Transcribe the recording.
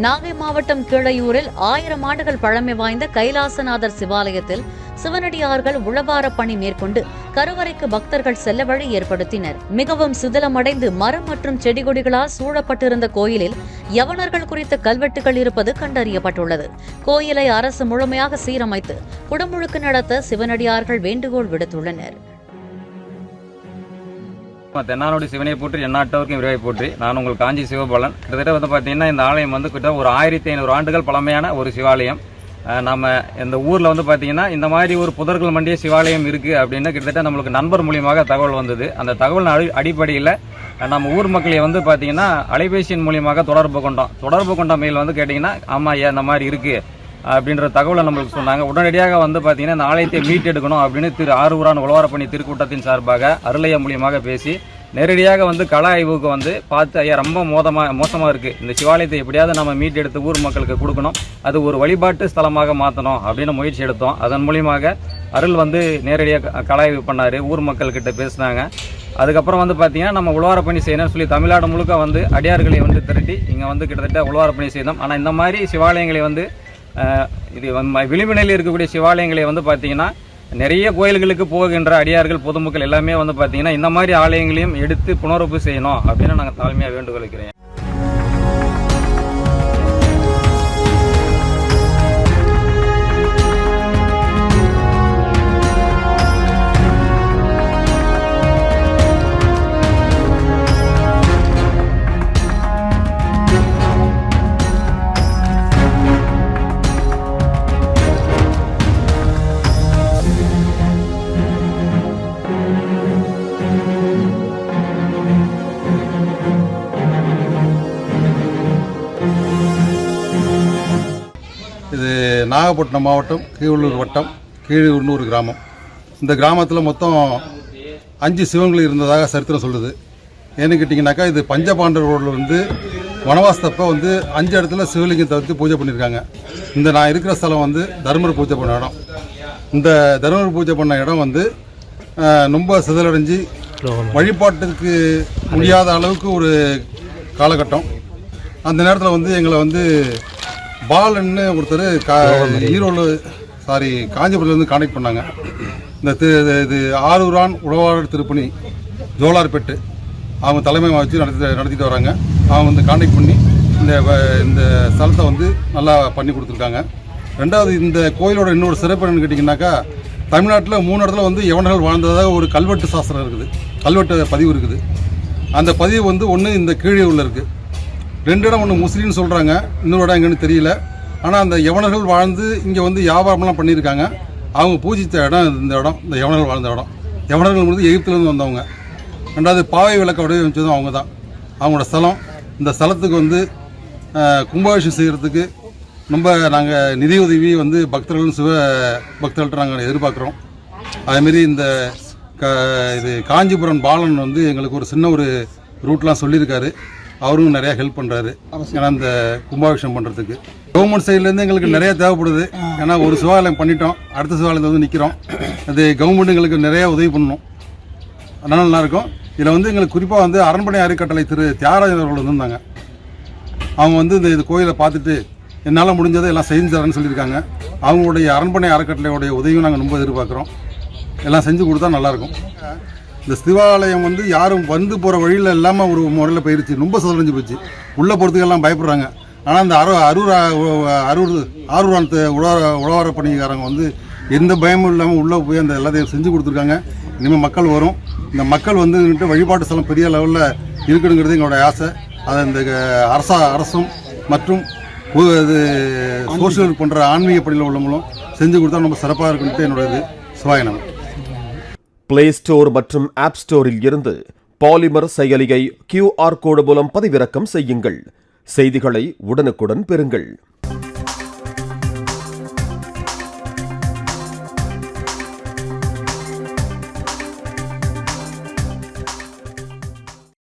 நாகை மாவட்டம் கீழையூரில் 1000 ஆண்டுகள் பழமை வாய்ந்த கைலாசநாதர் சிவாலயத்தில் சிவனடியார்கள் உழவார பணி மேற்கொண்டு கருவறைக்கு பக்தர்கள் செல்ல வழி ஏற்படுத்தினர். மிகவும் சிதிலமடைந்து மரம் மற்றும் செடிகொடிகளால் சூழப்பட்டிருந்த கோயிலில் யவனர்கள் குறித்த கல்வெட்டுகள் இருப்பது கண்டறியப்பட்டுள்ளது. கோயிலை அரசு முழுமையாக சீரமைத்து குடமுழுக்கு நடத்த சிவனடியார்கள் வேண்டுகோள் விடுத்துள்ளனர். தென்னாடுடைய சிவனை போற்றி எந்நாட்டவருக்கும் விரைவை போற்றி. நான் உங்கள் காஞ்சி சிவபாலன். கிட்டத்தட்ட பார்த்தீங்கன்னா இந்த ஆலயம் கிட்ட ஒரு 1500 ஆண்டுகள் பழமையான ஒரு சிவாலயம். நம்ம இந்த ஊரில் பார்த்தீங்கன்னா இந்த மாதிரி ஒரு புதர்கள் மண்டிய சிவாலயம் இருக்குது அப்படின்னு கிட்டத்தட்ட நம்மளுக்கு நண்பர் மூலியமாக தகவல் வந்தது. அந்த தகவல் அடிப்படையில் நம்ம ஊர் மக்களை பார்த்தீங்கன்னா அலைபேசியின் மூலியமாக தொடர்பு கொண்ட மெயில் கேட்டிங்கன்னா ஆமாம் இந்த மாதிரி இருக்குது அப்படின்ற தகவலை நம்மளுக்கு சொன்னாங்க. உடனடியாக பார்த்தீங்கன்னா இந்த ஆலயத்தை மீட்டெடுக்கணும் அப்படின்னு திரு ஆரூரான் உழவாரப்பணி திருக்கூட்டத்தின் சார்பாக அருளையா மூலியமாக பேசி நேரடியாக கள ஆய்வுக்கு பார்த்து ஐயா ரொம்ப மோசமாக இருக்குது, இந்த சிவாலயத்தை எப்படியாவது நம்ம மீட்டெடுத்து ஊர் மக்களுக்கு கொடுக்கணும், அது ஒரு வழிபாட்டு ஸ்தலமாக மாற்றணும் அப்படின்னு முயற்சி எடுத்தோம். அதன் மூலியமாக அருள் நேரடியாக கள ஆய்வு பண்ணார், ஊர் மக்கள்கிட்ட பேசினாங்க. அதுக்கப்புறம் பார்த்தீங்கன்னா நம்ம உழவாரப்பணி செய்யணும்னு சொல்லி தமிழ்நாடு முழுக்க அடியார்களை திரட்டி இங்கே கிட்டத்தட்ட உழவாரப்பணி செய்தோம். ஆனால் இந்த மாதிரி சிவாலயங்களை இது விளிம்பு நிலையில் இருக்கக்கூடிய சிவாலயங்களை பார்த்தீங்கன்னா நிறைய கோயில்களுக்கு போகின்ற அடியார்கள் பொதுமக்கள் எல்லாமே பார்த்தீங்கன்னா இந்த மாதிரி ஆலயங்களையும் எடுத்து புனரமைப்பு செய்யணும் அப்படின்னு நாங்கள் தாழ்மையாக வேண்டுகோள் வைக்கிறேன். இது நாகப்பட்டினம் மாவட்டம் கீழூர் வட்டம் கீழூர்னூர் கிராமம். இந்த கிராமத்தில் மொத்தம் 5 சிவன்கள் இருந்ததாக சரித்திரம் சொல்லுது. ஏன்னு கேட்டிங்கனாக்கா இது பஞ்சபாண்டவர்கள் வனவாசத்தப்போ 5 இடத்துல சிவலிங்கத்தை பூஜை பண்ணியிருக்காங்க. இந்த நான் இருக்கிற ஸ்தலம் தர்மர் பூஜை பண்ண இடம். இந்த தர்மர் பூஜை பண்ண இடம் ரொம்ப சிதலடைஞ்சு வழிபாட்டுக்கு முடியாத அளவுக்கு ஒரு காலகட்டம். அந்த நேரத்தில் எங்களை பாலன்னு ஒருத்தர் காஞ்சிபுரத்துலேருந்து கான்டெக்ட் பண்ணாங்க. இந்த இது ஆரூரான் உழவாளர் திருப்பணி ஜோலார்பேட்டு அவங்க தலைமை வச்சு நடத்திட்டு வராங்க. அவங்க கான்டெக்ட் பண்ணி இந்த ஸ்தலத்தை நல்லா பண்ணி கொடுத்துருக்காங்க. ரெண்டாவது இந்த கோயிலோட இன்னொரு சிறப்பு என்னன்னு கேட்டிங்கனாக்கா தமிழ்நாட்டில் 3 இடத்துல யவனர்கள் வாழ்ந்ததாக ஒரு கல்வெட்டு சாஸ்திரம் இருக்குது, கல்வெட்டு பதிவு இருக்குது. அந்த பதிவு ஒன்று இந்த கீழையூரில் இருக்குது. 2 இடம், ஒன்று முஸ்லீம்னு சொல்கிறாங்க, இன்னொரு இடம் எங்கன்னு தெரியல. ஆனால் அந்த யவனர்கள் வாழ்ந்து இங்கே வியாபாரம்லாம் பண்ணியிருக்காங்க. அவங்க பூஜித்த இடம் இந்த இடம், இந்த யவனர்கள் வாழ்ந்த இடம். யவனர்கள் எகிப்துலேருந்து வந்தவங்க. ரெண்டாவது பாவை விளக்க வடிவமைச்சதும் அவங்க தான். அவங்களோட ஸ்தலம். இந்த ஸ்தலத்துக்கு கும்பாபிஷேகம் செய்கிறதுக்கு ரொம்ப நாங்கள் நிதியுதவி பக்தர்கள் சிவ பக்தர்கள்ட்ட நாங்கள் எதிர்பார்க்குறோம். அதேமாரி இந்த இது காஞ்சிபுரம் பாலன் எங்களுக்கு ஒரு சின்ன ஒரு ரூட்லாம் சொல்லியிருக்காரு. அவரும் நிறையா ஹெல்ப் பண்ணுறாரு. ஏன்னா இந்த கும்பாபிஷேகம் பண்ணுறதுக்கு கவர்மெண்ட் சைட்லேருந்து எங்களுக்கு நிறையா தேவைப்படுது. ஏன்னா ஒரு சிவாலயம் பண்ணிட்டோம், அடுத்த சிவாலயத்தை நிற்கிறோம். அது கவர்மெண்ட் எங்களுக்கு நிறையா உதவி பண்ணணும், அதனால் நல்லாயிருக்கும். இதில் எங்களுக்கு குறிப்பாக அரண்மனை அறக்கட்டளை திரு தியாகராஜன் அவர்கள் வந்திருந்தாங்க. அவங்க இந்த கோயிலை பார்த்துட்டு என்னால் முடிஞ்சதை எல்லாம் செஞ்சு தரேன்னு சொல்லியிருக்காங்க. அவங்களுடைய அரண்மனை அறக்கட்டளையோடைய உதவியும் நாங்கள் ரொம்ப எதிர்பார்க்குறோம். எல்லாம் செஞ்சு கொடுத்தா நல்லாயிருக்கும். இந்த சிவாலயம் யாரும் போகிற வழியில் இல்லாமல் ஒரு முறையில் போயிடுச்சு, ரொம்ப சிதறஞ்சு போச்சு. உள்ளே போகிறதுக்கெல்லாம் பயப்படுறாங்க. ஆனால் இந்த ஆரூரான் உழவார பணிக்காரங்க எந்த பயமும் இல்லாமல் உள்ளே போய் அந்த எல்லாத்தையும் செஞ்சு கொடுத்துருக்காங்க. இனிமேல் மக்கள் வரும். இந்த மக்கள் வழிபாட்டு ஸ்தலம் பெரிய லெவலில் இருக்கணுங்கிறது எங்களோட ஆசை. அதை இந்த அரசும் மற்றும் சோசியல் போன்ற ஆன்மீக பணியில் உள்ளவங்களும் செஞ்சு கொடுத்தா ரொம்ப சிறப்பாக இருக்குன்ட்டு என்னோட இது. சிவாயனம். பிளே ஸ்டோர் மற்றும் ஆப் ஸ்டோரில் இருந்து பாலிமர் செயலியை QR கோடு மூலம் பதிவிறக்கம் செய்யுங்கள். செய்திகளை உடனுக்குடன் பெறுங்கள்.